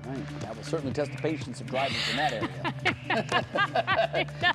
Right. That will certainly test the patience of drivers in that area.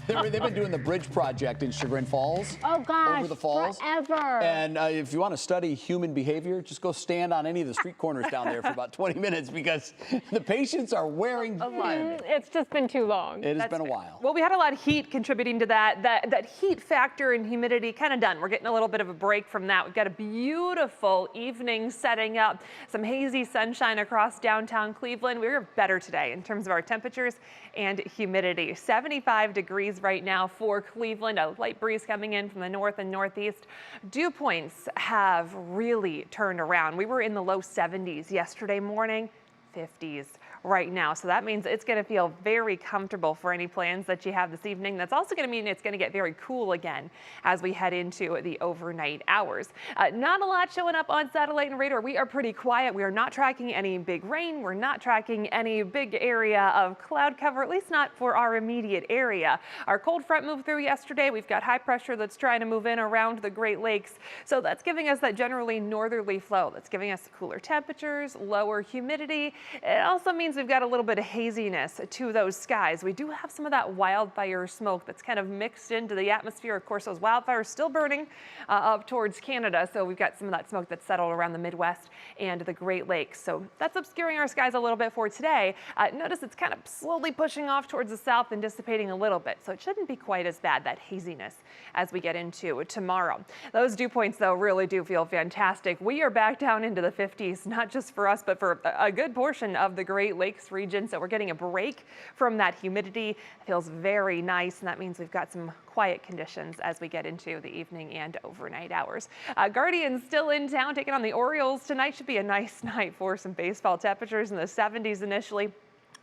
They've been doing the bridge project in Chagrin Falls. Oh gosh, over the falls. forever. And if you want to study human behavior, just go stand on any of the street corners down there for about 20 minutes because the patients are wearing thin. It's just been too long. It has been a while. Well, we had a lot of heat contributing to that heat factor and humidity kind of done. We're getting a little bit of a break from that. We've got a beautiful evening setting up, some hazy sunshine across downtown Cleveland. We're better today in terms of our temperatures and humidity. 75 degrees right now for Cleveland, a light breeze coming in from the north and northeast. Dew points have really turned around. We were in the low 70s yesterday morning, 50s right now. So that means it's going to feel very comfortable for any plans that you have this evening. That's also going to mean it's going to get very cool again as we head into the overnight hours. Not a lot showing up on satellite and radar. We are pretty quiet. We are not tracking any big rain. We're not tracking any big area of cloud cover, at least not for our immediate area. Our cold front moved through yesterday. We've got high pressure that's trying to move in around the Great Lakes. So that's giving us that generally northerly flow. That's giving us cooler temperatures, lower humidity. It also means we've got a little bit of haziness to those skies. We do have some of that wildfire smoke that's kind of mixed into the atmosphere. Of course, those wildfires still burning up towards Canada. So we've got some of that smoke that's settled around the Midwest and the Great Lakes. So that's obscuring our skies a little bit for today. Notice it's kind of slowly pushing off towards the south and dissipating a little bit. So it shouldn't be quite as bad, that haziness, as we get into tomorrow. Those dew points, though, really do feel fantastic. We are back down into the 50s, not just for us, but for a good portion of the Great Lakes region. So we're getting a break from that humidity. It feels very nice, and that means we've got some quiet conditions as we get into the evening and overnight hours. Guardians still in town taking on the Orioles tonight. Should be a nice night for some baseball. Temperatures in the 70s initially,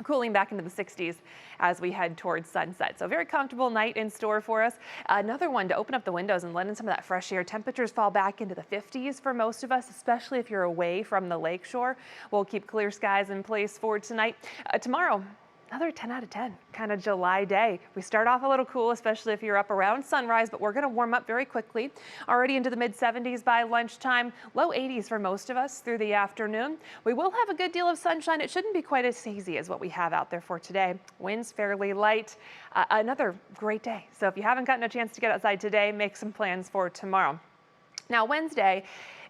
cooling back into the 60s as we head towards sunset. So very comfortable night in store for us. Another one to open up the windows and let in some of that fresh air. Temperatures fall back into the 50s for most of us, especially if you're away from the lakeshore. We'll keep clear skies in place for tonight. Tomorrow, another 10 out of 10 kind of July day. We start off a little cool, especially if you're up around sunrise, but we're going to warm up very quickly. Already into the mid 70s by lunchtime, low 80s for most of us through the afternoon. We will have a good deal of sunshine. It shouldn't be quite as hazy as what we have out there for today. Winds fairly light. Another great day. So if you haven't gotten a chance to get outside today, make some plans for tomorrow. Now Wednesday,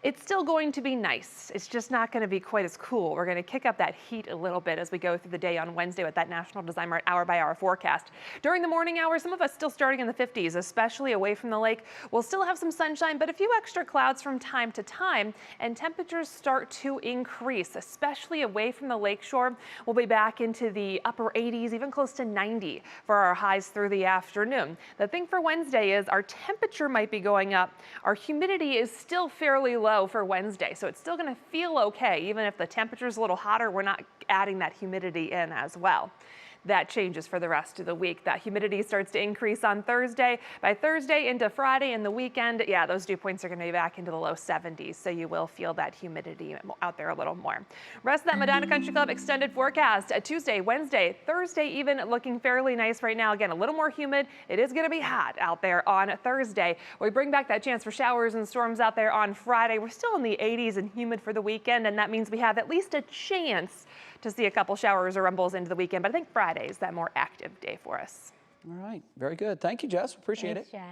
it's still going to be nice. It's just not going to be quite as cool. We're going to kick up that heat a little bit as we go through the day on Wednesday with that National Design hour-by-hour forecast. During the morning hours, some of us still starting in the 50s, especially away from the lake. We'll still have some sunshine, but a few extra clouds from time to time, and temperatures start to increase, especially away from the lakeshore. We'll be back into the upper 80s, even close to 90 for our highs through the afternoon. The thing for Wednesday is our temperature might be going up. Our humidity is still fairly low for Wednesday, so it's still going to feel okay. Even if the temperature is a little hotter, we're not adding that humidity in as well. That changes for the rest of the week. That humidity starts to increase on Thursday. By Thursday into Friday and the weekend, yeah, those dew points are going to be back into the low 70s, so you will feel that humidity out there a little more. Rest of that Medina Country Club extended forecast Tuesday, Wednesday, Thursday even looking fairly nice right now. Again, a little more humid. It is going to be hot out there on Thursday. We bring back that chance for showers and storms out there on Friday. We're still in the 80s and humid for the weekend, and that means we have at least a chance to see a couple showers or rumbles into the weekend. But I think Friday is that more active day for us. All right. Very good. Thank you, Jess. Appreciate it. Jess.